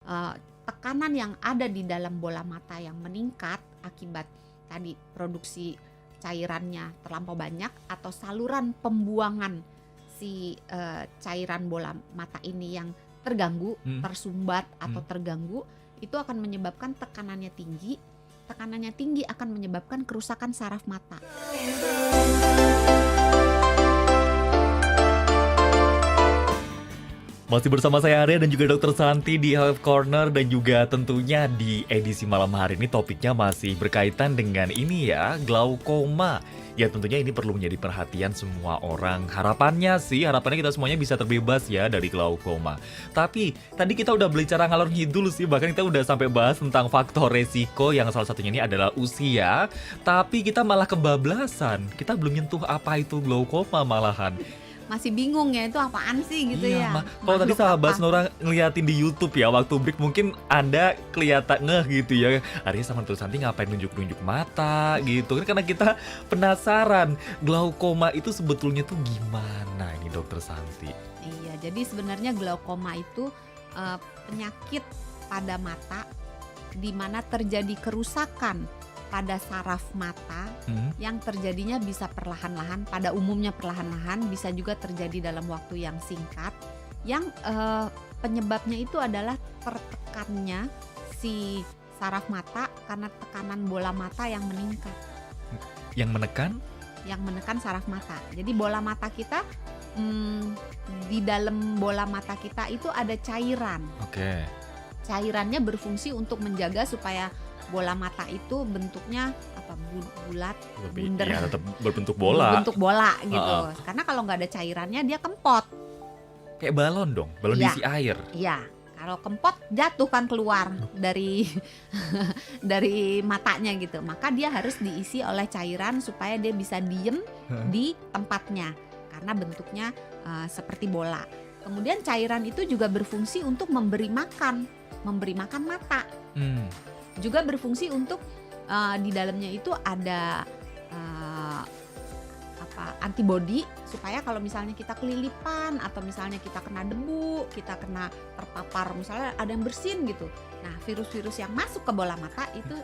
eee, tekanan yang ada di dalam bola mata yang meningkat akibat tadi produksi cairannya terlampau banyak atau saluran pembuangan si, cairan bola mata ini yang terganggu, Mhm, tersumbat atau mhm. terganggu, itu akan menyebabkan tekanannya tinggi. Tekanannya tinggi akan menyebabkan kerusakan saraf mata. Masih bersama saya Arya dan juga Dokter Santi di Health Corner, dan juga tentunya di edisi malam hari ini topiknya masih berkaitan dengan ini ya, glaukoma. Ya tentunya ini perlu menjadi perhatian semua orang. Harapannya kita semuanya bisa terbebas ya dari glaukoma. Tapi tadi kita udah berbicara ngalor ngidul sih, bahkan kita udah sampai bahas tentang faktor resiko yang salah satunya ini adalah usia. Tapi kita malah kebablasan, kita belum nyentuh apa itu glaukoma malahan. Masih bingung ya, itu apaan sih gitu Iya, ya? kalau tadi Makhluk sahabat apa? Nora ngeliatin di YouTube ya waktu break, mungkin Anda kelihatan ngeh gitu ya. Arya sama Dokter Santi ngapain nunjuk-nunjuk mata gitu kan, karena kita penasaran glaukoma itu sebetulnya tuh gimana ini Dokter Santi. Iya, jadi sebenarnya glaukoma itu, penyakit pada mata di mana terjadi kerusakan pada saraf mata Mhm. yang terjadinya bisa perlahan-lahan, pada umumnya perlahan-lahan, bisa juga terjadi dalam waktu yang singkat, yang, penyebabnya itu adalah tertekannya si saraf mata karena tekanan bola mata yang meningkat, Yang menekan? yang menekan saraf mata. Jadi bola mata kita, mmm, di dalam bola mata kita itu ada cairan. Oke. Cairannya berfungsi untuk menjaga supaya bola mata itu bentuknya apa, bulat, Lebih bundar, ya tetap berbentuk bola. berbentuk bola gitu. Heeh. Karena kalau nggak ada cairannya dia kempot. Kayak balon dong, balon Iya, diisi air. iya. Kalau kempot jatuh kan keluar dari dari matanya gitu. Maka dia harus diisi oleh cairan supaya dia bisa diem Heeh. di tempatnya karena bentuknya seperti bola. Kemudian cairan itu juga berfungsi untuk memberi makan mata. Hmm. Juga berfungsi untuk di dalamnya itu ada antibodi supaya kalau misalnya kita kelilipan atau misalnya kita kena debu, kita kena terpapar misalnya ada yang bersin gitu. Nah, virus-virus yang masuk ke bola mata itu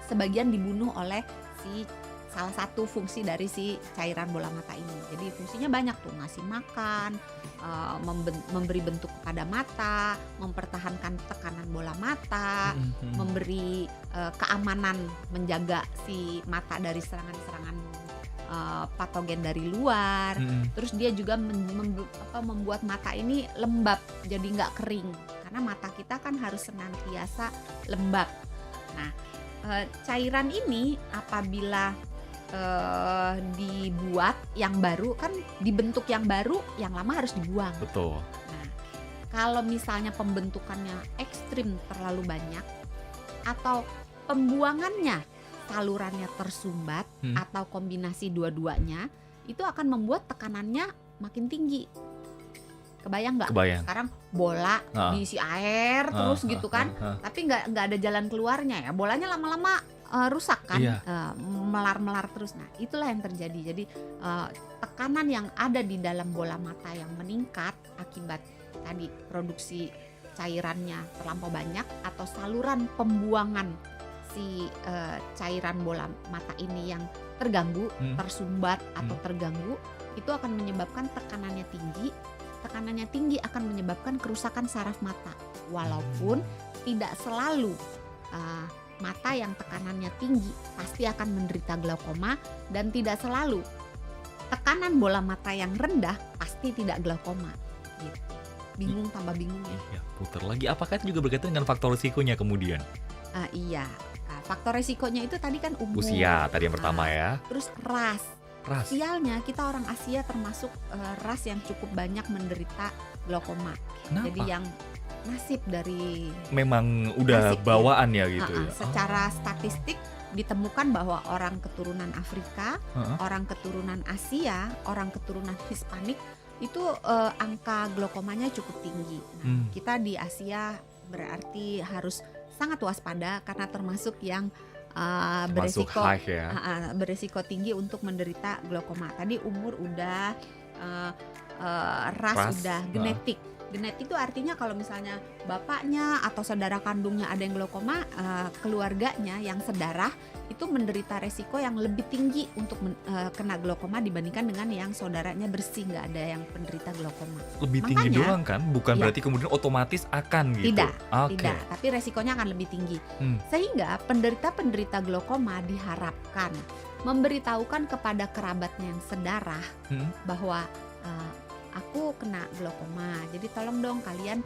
sebagian dibunuh oleh si salah satu fungsi dari si cairan bola mata ini. Jadi fungsinya banyak tuh, ngasih makan, memberi bentuk kepada mata, mempertahankan tekanan bola mata, Mhm, mhm. memberi keamanan, menjaga si mata dari serangan-serangan patogen dari luar. Mhm. Terus dia juga membuat mata ini lembab, jadi nggak kering. Karena mata kita kan harus senantiasa lembab. Nah, cairan ini apabila dibuat yang baru, kan dibentuk yang baru, yang lama harus dibuang. Betul. Nah, kalau misalnya pembentukannya ekstrim terlalu banyak atau pembuangannya salurannya tersumbat Hmm. atau kombinasi dua-duanya, itu akan membuat tekanannya makin tinggi. Kebayang nggak? Kebayang. Sekarang bola Heeh. diisi air terus gitu kan, tapi nggak ada jalan keluarnya ya. Bolanya lama-lama rusak kan, Iya. melar-melar terus. Nah, itulah yang terjadi. Jadi tekanan yang ada di dalam bola mata yang meningkat akibat tadi produksi cairannya terlampau banyak atau saluran pembuangan si cairan bola mata ini yang terganggu, tersumbat atau terganggu, itu akan menyebabkan tekanannya tinggi. Tekanannya tinggi akan menyebabkan kerusakan saraf mata. Walaupun tidak selalu mata yang tekanannya tinggi pasti akan menderita glaukoma, dan tidak selalu tekanan bola mata yang rendah pasti tidak glaukoma. Gitu. Bingung tambah bingung ya. Ya, putar lagi. Apakah itu juga berkaitan dengan faktor risikonya kemudian? Iya. Faktor resikonya itu tadi kan umur. Usia tadi yang pertama ya. Terus ras. Ras. Sialnya kita orang Asia termasuk ras yang cukup banyak menderita glaukoma. Kenapa? Jadi yang nasib dari Memang udah nasib, bawaan ya gitu ya. secara statistik ditemukan bahwa orang keturunan Afrika, orang keturunan Asia, orang keturunan Hispanik itu angka glaukomanya cukup tinggi. Nah, kita di Asia berarti harus sangat waspada karena termasuk yang beresiko tinggi untuk menderita glaukoma. Tadi umur udah, ras udah, genetik Genetik itu artinya kalau misalnya bapaknya atau saudara kandungnya ada yang glaukoma, keluarganya yang sedarah itu menderita resiko yang lebih tinggi untuk kena glaukoma dibandingkan dengan yang saudaranya bersih nggak ada yang penderita glaukoma. Lebih tinggi Makanya, doang kan? Bukan ya. berarti kemudian otomatis akan gitu. Tidak, Oke. tidak, tapi resikonya akan lebih tinggi. Hmm. Sehingga penderita-penderita glaukoma diharapkan memberitahukan kepada kerabatnya yang sedarah Hmm. bahwa aku kena glaukoma, jadi tolong dong kalian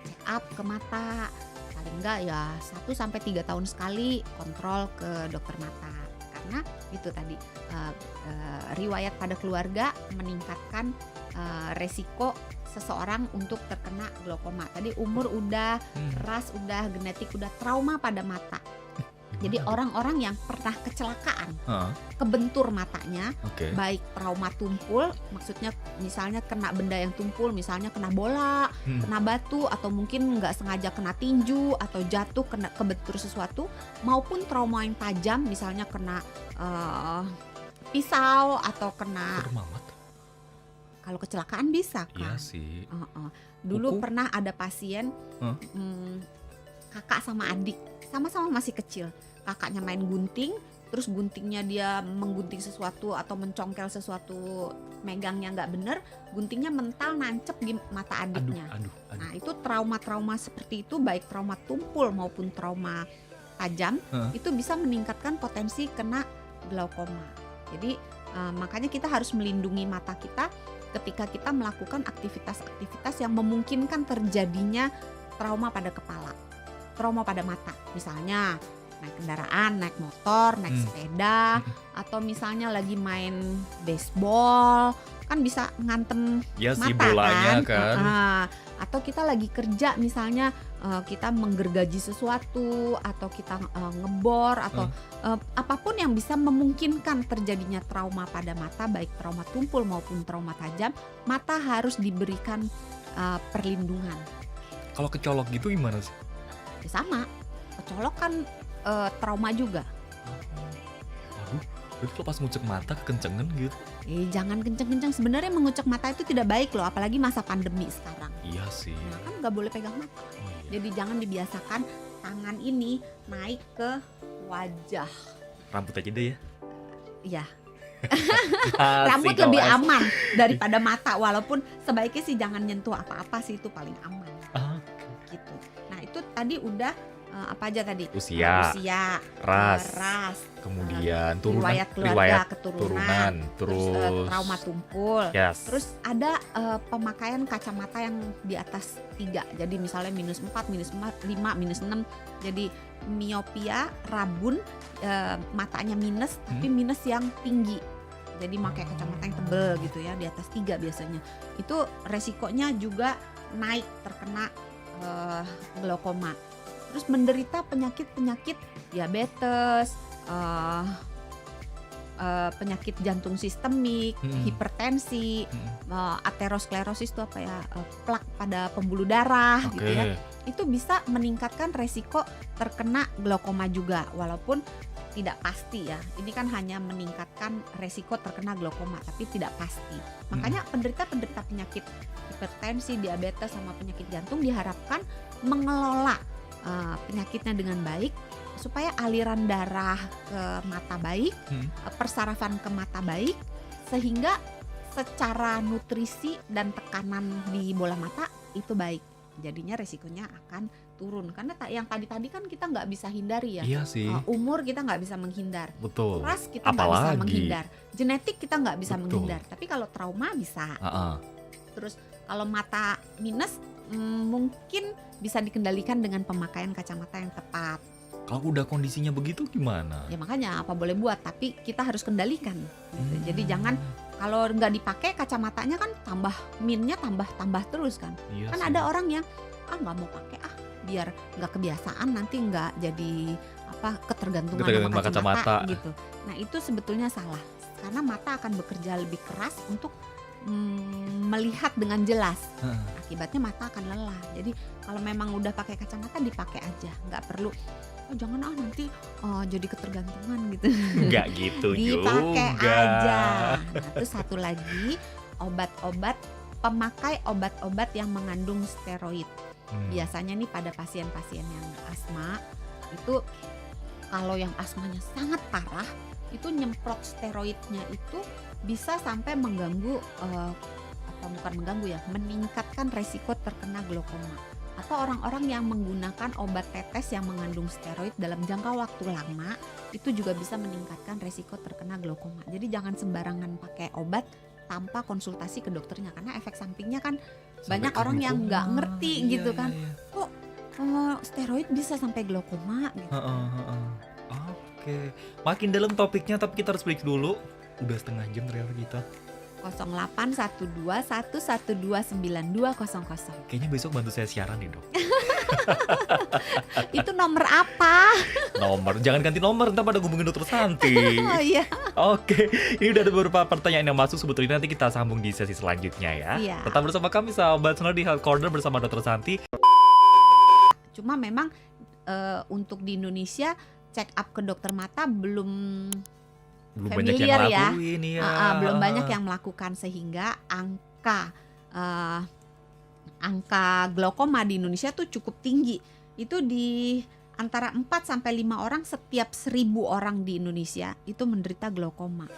check up ke mata, paling enggak ya 1-3 tahun sekali kontrol ke dokter mata, karena itu tadi riwayat pada keluarga meningkatkan resiko seseorang untuk terkena glaukoma. Tadi umur udah, ras udah, genetik udah, trauma pada mata. Jadi orang-orang yang pernah kecelakaan, kebentur matanya, Oke. baik trauma tumpul, maksudnya misalnya kena benda yang tumpul, misalnya kena bola, kena batu, atau mungkin nggak sengaja kena tinju atau jatuh kena kebentur sesuatu, maupun trauma yang tajam, misalnya kena pisau atau kena, Serem amat. kalau kecelakaan bisa Iya kan. sih. Dulu Kuku? pernah ada pasien kakak sama adik, sama-sama masih kecil. Kakaknya main gunting, terus guntingnya dia menggunting sesuatu atau mencongkel sesuatu, megangnya nggak bener, guntingnya mental nancep di mata adiknya. Aduh. Nah itu trauma-trauma seperti itu, baik trauma tumpul maupun trauma tajam, itu bisa meningkatkan potensi kena glaukoma. Jadi makanya kita harus melindungi mata kita ketika kita melakukan aktivitas-aktivitas yang memungkinkan terjadinya trauma pada kepala, trauma pada mata, misalnya naik kendaraan, naik motor, naik sepeda, atau misalnya lagi main baseball, kan bisa ngantem Ya sih mata bolanya kan. Atau kita lagi kerja, misalnya kita menggergaji sesuatu, atau kita ngebor, atau apapun yang bisa memungkinkan terjadinya trauma pada mata, baik trauma tumpul maupun trauma tajam, mata harus diberikan perlindungan. Kalau kecolok gitu gimana sih? Ya sama, kecolok kan trauma juga. Waduh, berarti kalau pas ngucek mata kekencengan gitu. Jangan kenceng-kenceng, sebenarnya mengucek mata itu tidak baik loh, apalagi masa pandemi sekarang. Iya sih. Nah, kan nggak boleh pegang mata. Oh, iya. Jadi jangan dibiasakan tangan ini naik ke wajah. Rambut aja deh ya. Iya, Asik rambut kalau lebih asik. aman daripada mata, walaupun sebaiknya sih jangan nyentuh apa-apa sih, itu paling aman gitu. Nah itu tadi udah apa aja tadi? Usia, Usia, ras, ras, kemudian turunan, riwayat keluarga, keturunan, terus trauma tumpul. yes. Terus ada pemakaian kacamata yang di atas 3. Jadi misalnya -4, -5, -6. Jadi miopia, rabun, matanya minus, tapi minus yang tinggi. Jadi pakai kacamata yang tebel gitu ya, di atas 3 biasanya. Itu resikonya juga naik terkena glaukoma. Terus menderita penyakit-penyakit diabetes, penyakit jantung sistemik, hipertensi, aterosklerosis itu apa ya, plak pada pembuluh darah gitu ya. Itu bisa meningkatkan resiko terkena glaukoma juga, walaupun tidak pasti ya. Ini kan hanya meningkatkan resiko terkena glaukoma, tapi tidak pasti. Makanya penderita-penderita penyakit hipertensi, diabetes sama penyakit jantung diharapkan mengelola penyakitnya dengan baik, supaya aliran darah ke mata baik, persarafan ke mata baik, sehingga secara nutrisi dan tekanan di bola mata itu baik. Jadinya resikonya akan turun, karena yang tadi kan kita nggak bisa hindari ya. Iya sih. Umur kita nggak bisa menghindar, Betul. ras kita nggak bisa Apalagi. menghindar, genetik kita nggak bisa Betul. menghindar. Tapi kalau trauma bisa. Terus kalau mata minus mungkin bisa dikendalikan dengan pemakaian kacamata yang tepat. Kalau udah kondisinya begitu gimana? Ya makanya apa boleh buat, tapi kita harus kendalikan gitu. Jadi jangan kalau nggak dipakai kacamatanya kan tambah minnya tambah terus kan. Iya Kan sih. ada orang yang nggak mau pakai biar nggak kebiasaan, nanti nggak jadi ketergantungan sama Ketergantungan kacamata kacamata. gitu. Nah itu sebetulnya salah, karena mata akan bekerja lebih keras untuk melihat dengan jelas. Akibatnya mata akan lelah. Jadi kalau memang udah pakai kacamata dipakai aja, nggak perlu jangan nanti jadi ketergantungan gitu. Nggak gitu Dipakai juga. aja. Nah terus satu lagi, obat-obat pemakai obat-obat yang mengandung steroid. Hmm. Biasanya nih pada pasien-pasien yang asma itu, kalau yang asmanya sangat parah itu nyemprot steroidnya itu bisa sampai mengganggu bukan mengganggu ya, meningkatkan resiko terkena glaukoma. Atau orang-orang yang menggunakan obat tetes yang mengandung steroid dalam jangka waktu lama itu juga bisa meningkatkan resiko terkena glaukoma. Jadi jangan sembarangan pakai obat tanpa konsultasi ke dokternya, karena efek sampingnya kan banyak Sampai ke orang yang nggak glaukoma. ngerti Iya, gitu iya, kan. iya. Kok steroid bisa sampai glaukoma gitu. Heeh, heeh. Oke, makin dalam topiknya tapi kita harus break dulu. Udah setengah jam ternyata kita. 0812 1129200. Kayaknya besok bantu saya siaran nih, Dok. Itu nomor apa? Nomor, jangan ganti nomor, ntar pada hubungin Dokter Santi. Oh iya. Oke, ini udah ada beberapa pertanyaan yang masuk, sebetulnya nanti kita sambung di sesi selanjutnya ya. Iya. Tetap bersama kami sahabat Sonora di Health Corner bersama Dokter Santi. Cuma memang untuk di Indonesia check up ke dokter mata belum Belum banyak yang familiar ya. lakuin ya. Belum banyak yang melakukan, sehingga angka glaukoma di Indonesia tuh cukup tinggi. Itu di antara 4 sampai 5 orang setiap 1000 orang di Indonesia itu menderita glaukoma.